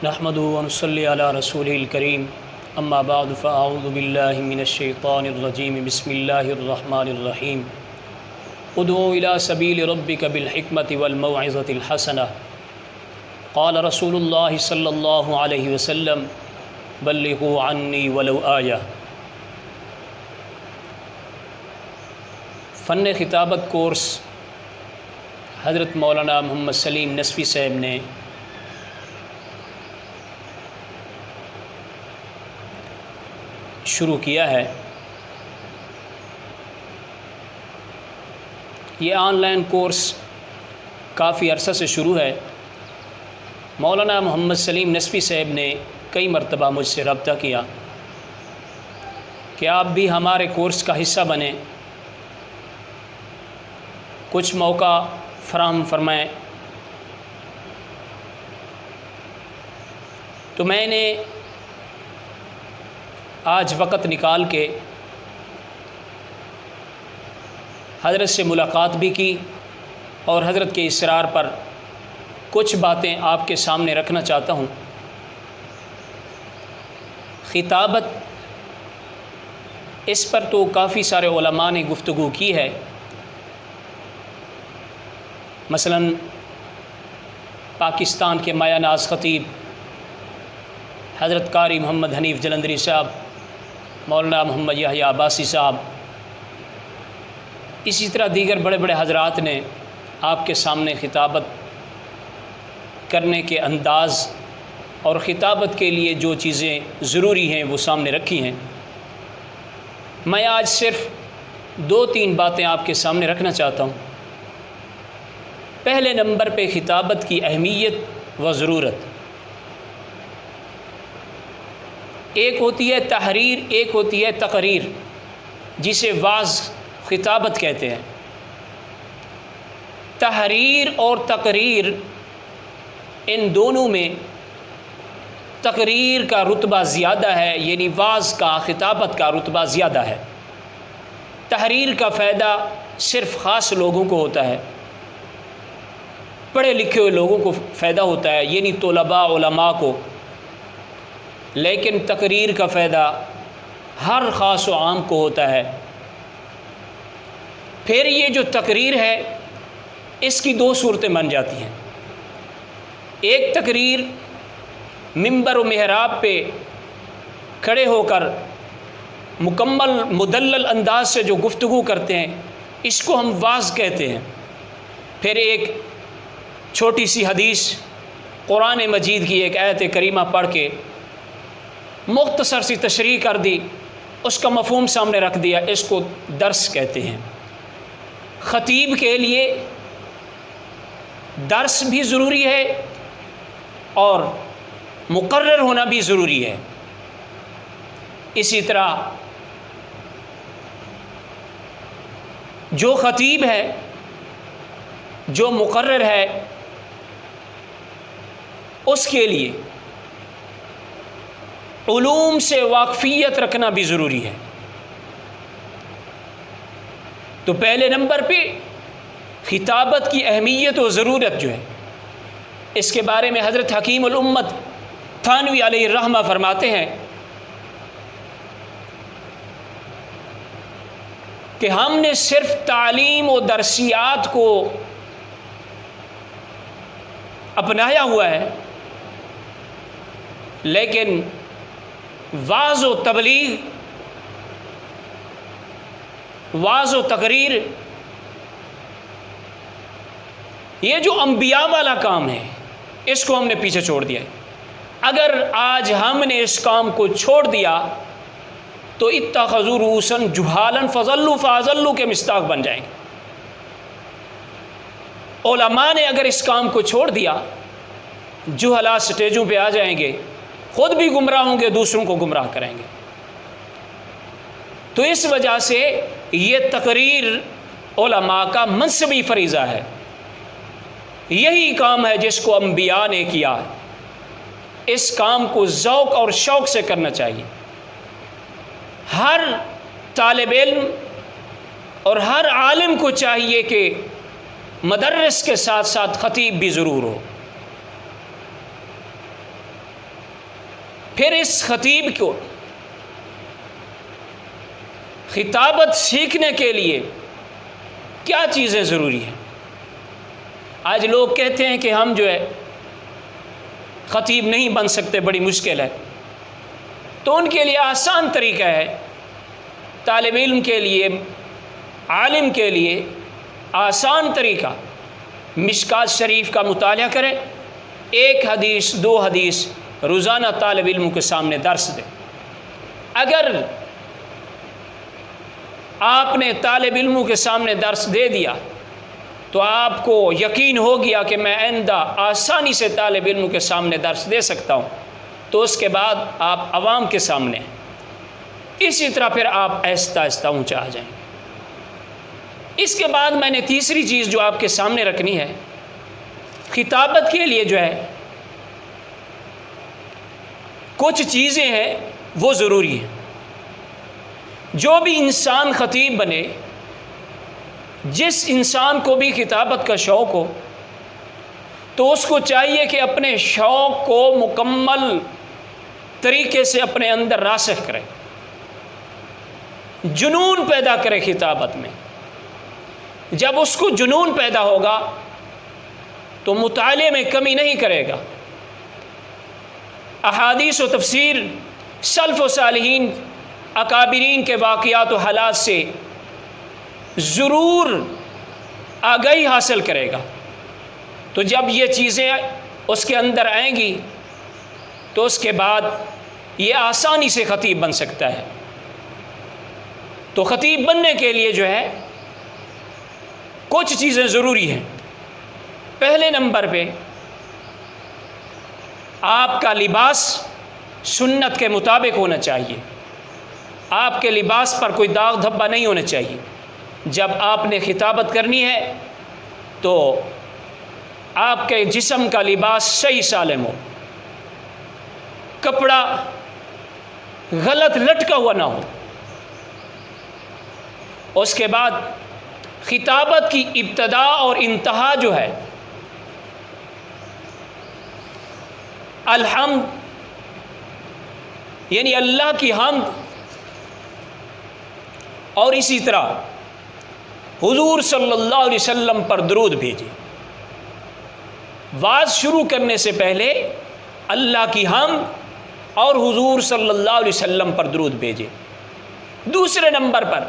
نحمده ونصلي على رسوله الكريم اما بعد فاعوذ بالله من الشيطان الرجيم بسم الله الرحمن الرحيم ادعو الى سبيل ربك بالحكمة والموعظة الحسنة قال رسول الله صلی اللہ علیہ وسلم بلغوا عني ولو آیہ۔ فن خطابت کورس حضرت مولانا محمد سلیم نسفی صاحب نے شروع کیا ہے۔ یہ آن لائن کورس کافی عرصہ سے شروع ہے۔ مولانا محمد سلیم نسفی صاحب نے کئی مرتبہ مجھ سے رابطہ کیا کہ آپ بھی ہمارے کورس کا حصہ بنیں، کچھ موقع فراہم فرمائیں۔ تو میں نے آج وقت نکال کے حضرت سے ملاقات بھی کی اور حضرت کے اصرار پر کچھ باتیں آپ کے سامنے رکھنا چاہتا ہوں۔ خطابت، اس پر تو کافی سارے علماء نے گفتگو کی ہے۔ مثلا پاکستان کے مایہ ناز خطیب حضرت قاری محمد حنیف جلندری صاحب، مولانا محمد یحییٰ عباسی صاحب، اسی طرح دیگر بڑے بڑے حضرات نے آپ کے سامنے خطابت کرنے کے انداز اور خطابت کے لیے جو چیزیں ضروری ہیں وہ سامنے رکھی ہیں۔ میں آج صرف 2-3 باتیں آپ کے سامنے رکھنا چاہتا ہوں۔ پہلے نمبر پہ خطابت کی اہمیت و ضرورت۔ ایک ہوتی ہے تحریر، ایک ہوتی ہے تقریر، جسے وعظ خطابت کہتے ہیں۔ تحریر اور تقریر، ان دونوں میں تقریر کا رتبہ زیادہ ہے، یعنی وعظ کا، خطابت کا رتبہ زیادہ ہے۔ تحریر کا فائدہ صرف خاص لوگوں کو ہوتا ہے، پڑھے لکھے ہوئے لوگوں کو فائدہ ہوتا ہے، یعنی طلباء، علماء کو۔ لیکن تقریر کا فائدہ ہر خاص و عام کو ہوتا ہے۔ پھر یہ جو تقریر ہے، اس کی 2 صورتیں بن جاتی ہیں۔ ایک تقریر ممبر و محراب پہ کھڑے ہو کر مکمل مدلل انداز سے جو گفتگو کرتے ہیں، اس کو ہم وعظ کہتے ہیں۔ پھر ایک چھوٹی سی حدیث، قرآن مجید کی ایک آیت کریمہ پڑھ کے مختصر سی تشریح کر دی، اس کا مفہوم سامنے رکھ دیا، اس کو درس کہتے ہیں۔ خطیب کے لیے درس بھی ضروری ہے اور مقرر ہونا بھی ضروری ہے۔ اسی طرح جو خطیب ہے، جو مقرر ہے، اس کے لیے علوم سے واقفیت رکھنا بھی ضروری ہے۔ تو پہلے نمبر پہ خطابت کی اہمیت و ضرورت جو ہے، اس کے بارے میں حضرت حکیم الامت تھانوی علیہ الرحمہ فرماتے ہیں کہ ہم نے صرف تعلیم و درسیات کو اپنایا ہوا ہے، لیکن وعظ و تبلیغ، وعظ و تقریر، یہ جو انبیاء والا کام ہے، اس کو ہم نے پیچھے چھوڑ دیا ہے۔ اگر آج ہم نے اس کام کو چھوڑ دیا تو اتخذوا رؤوسا جہالا فضلوا فاضلوا کے مستاق بن جائیں گے۔ علماء نے اگر اس کام کو چھوڑ دیا، جہلا سٹیجوں پہ آ جائیں گے، خود بھی گمراہ ہوں گے، دوسروں کو گمراہ کریں گے۔ تو اس وجہ سے یہ تقریر علماء کا منصبی فریضہ ہے۔ یہی کام ہے جس کو انبیاء نے کیا۔ اس کام کو ذوق اور شوق سے کرنا چاہیے۔ ہر طالب علم اور ہر عالم کو چاہیے کہ مدرس کے ساتھ ساتھ خطیب بھی ضرور ہو۔ پھر اس خطیب کو خطابت سیکھنے کے لیے کیا چیزیں ضروری ہیں؟ آج لوگ کہتے ہیں کہ ہم جو ہے خطیب نہیں بن سکتے، بڑی مشکل ہے. تو ان کے لیے آسان طریقہ ہے، طالب علم کے لیے، عالم کے لیے آسان طریقہ، مشکات شریف کا مطالعہ کریں، 1 حدیث 2 حدیث روزانہ طالب علم کے سامنے درس دیں. اگر آپ نے طالب علموں کے سامنے درس دے دیا تو آپ کو یقین ہو گیا کہ میں آئندہ آسانی سے طالب علموں کے سامنے درس دے سکتا ہوں، تو اس کے بعد آپ عوام کے سامنے، اسی طرح پھر آپ آہستہ آہستہ اونچا آ جائیں. اس کے بعد میں نے تیسری چیز جو آپ کے سامنے رکھنی ہے، خطابت کے لیے جو ہے کچھ چیزیں ہیں وہ ضروری ہیں. جو بھی انسان خطیب بنے، جس انسان کو بھی خطابت کا شوق ہو، تو اس کو چاہیے کہ اپنے شوق کو مکمل طریقے سے اپنے اندر راسخ کرے، جنون پیدا کرے خطابت میں. جب اس کو جنون پیدا ہوگا تو مطالعے میں کمی نہیں کرے گا. احادیث و تفسیر، سلف و صالحین، اکابرین کے واقعات و حالات سے ضرور آگاہی حاصل کرے گا. تو جب یہ چیزیں اس کے اندر آئیں گی تو اس کے بعد یہ آسانی سے خطیب بن سکتا ہے. تو خطیب بننے کے لیے جو ہے کچھ چیزیں ضروری ہیں. پہلے نمبر پہ آپ کا لباس سنت کے مطابق ہونا چاہیے. آپ کے لباس پر کوئی داغ دھبا نہیں ہونا چاہیے. جب آپ نے خطابت کرنی ہے تو آپ کے جسم کا لباس صحیح سالم ہو، کپڑا غلط لٹکا ہوا نہ ہو. اس کے بعد خطابت کی ابتدا اور انتہا جو ہے الحمد، یعنی اللہ کی حمد، اور اسی طرح حضور صلی اللہ علیہ وسلم پر درود بھیجے. واز شروع کرنے سے پہلے اللہ کی حمد اور حضور صلی اللہ علیہ وسلم پر درود بھیجے. دوسرے نمبر پر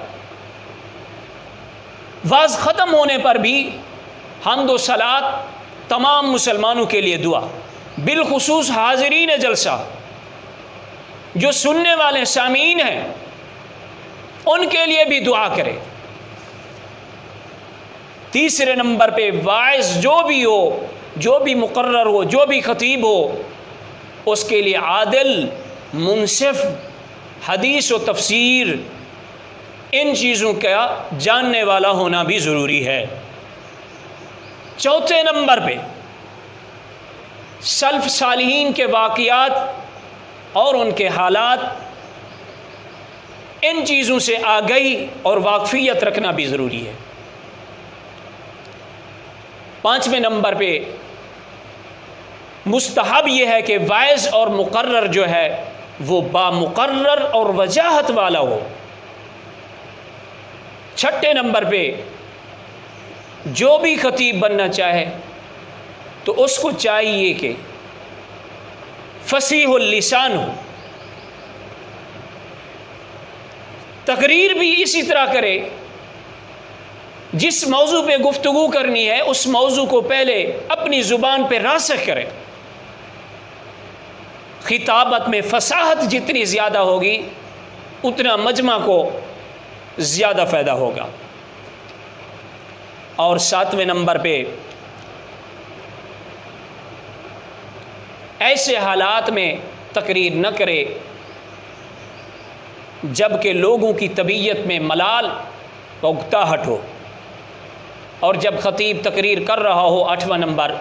واز ختم ہونے پر بھی حمد و صلات تمام مسلمانوں کے لیے دعا، بالخصوص حاضرین جلسہ جو سننے والے سامعین ہیں ان کے لیے بھی دعا کرے. تیسرے نمبر پہ واعظ جو بھی ہو، جو بھی مقرر ہو، جو بھی خطیب ہو، اس کے لیے عادل، منصف، حدیث و تفسیر، ان چیزوں کا جاننے والا ہونا بھی ضروری ہے. چوتھے نمبر پہ سلف صالحین کے واقعات اور ان کے حالات، ان چیزوں سے آگاہی اور واقفیت رکھنا بھی ضروری ہے. پانچویں نمبر پہ مستحب یہ ہے کہ واعظ اور مقرر جو ہے وہ با مقرر اور وجاہت والا ہو. چھٹے نمبر پہ جو بھی خطیب بننا چاہے تو اس کو چاہیے کہ فصیح اللسان ہو. تقریر بھی اسی طرح کرے، جس موضوع پہ گفتگو کرنی ہے اس موضوع کو پہلے اپنی زبان پہ راسخ کرے. خطابت میں فصاحت جتنی زیادہ ہوگی اتنا مجمع کو زیادہ فائدہ ہوگا. اور ساتویں نمبر پہ ایسے حالات میں تقریر نہ کرے جب کہ لوگوں کی طبیعت میں ملال و اکتاہٹ ہو. اور جب خطیب تقریر کر رہا ہو، 8واں نمبر،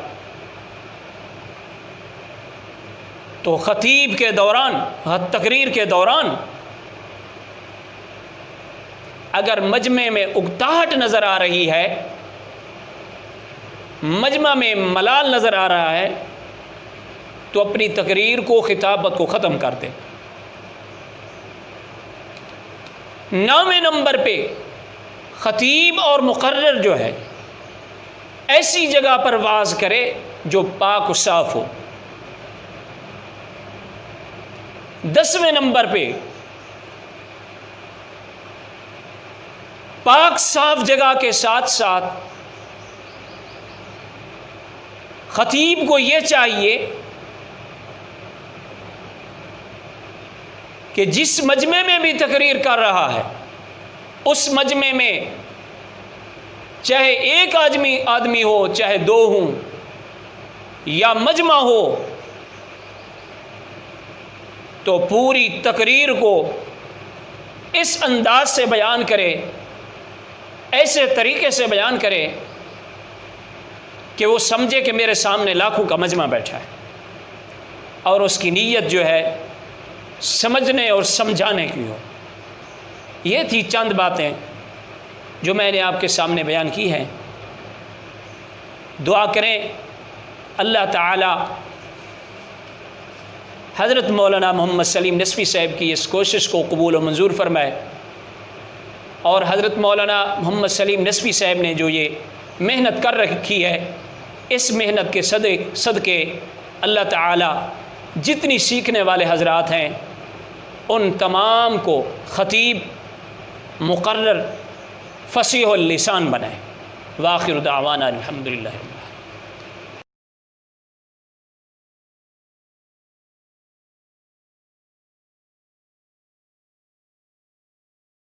تو خطیب کے دوران، تقریر کے دوران اگر مجمع میں اکتاہٹ نظر آ رہی ہے، مجمع میں ملال نظر آ رہا ہے، تو اپنی تقریر کو، خطابت کو ختم کر دے۔ 9ویں نمبر پہ خطیب اور مقرر جو ہے ایسی جگہ پر وعظ کرے جو پاک و صاف ہو۔ 10ویں نمبر پہ پاک صاف جگہ کے ساتھ ساتھ خطیب کو یہ چاہیے کہ جس مجمع میں بھی تقریر کر رہا ہے اس مجمع میں چاہے ایک آدمی ہو، چاہے 2 ہوں، یا مجمع ہو، تو پوری تقریر کو اس انداز سے بیان کرے، ایسے طریقے سے بیان کرے کہ وہ سمجھے کہ میرے سامنے لاکھوں کا مجمع بیٹھا ہے، اور اس کی نیت جو ہے سمجھنے اور سمجھانے کی ہو۔ یہ تھی چند باتیں جو میں نے آپ کے سامنے بیان کی ہیں۔ دعا کریں اللہ تعالی حضرت مولانا محمد سلیم نسوی صاحب کی اس کوشش کو قبول و منظور فرمائے، اور حضرت مولانا محمد سلیم نسوی صاحب نے جو یہ محنت کر رکھی ہے، اس محنت کے صدقے اللہ تعالی جتنی سیکھنے والے حضرات ہیں ان تمام کو خطیب، مقرر، فصیح اللسان بنائے۔ وآخر دعوانا الحمدللہ۔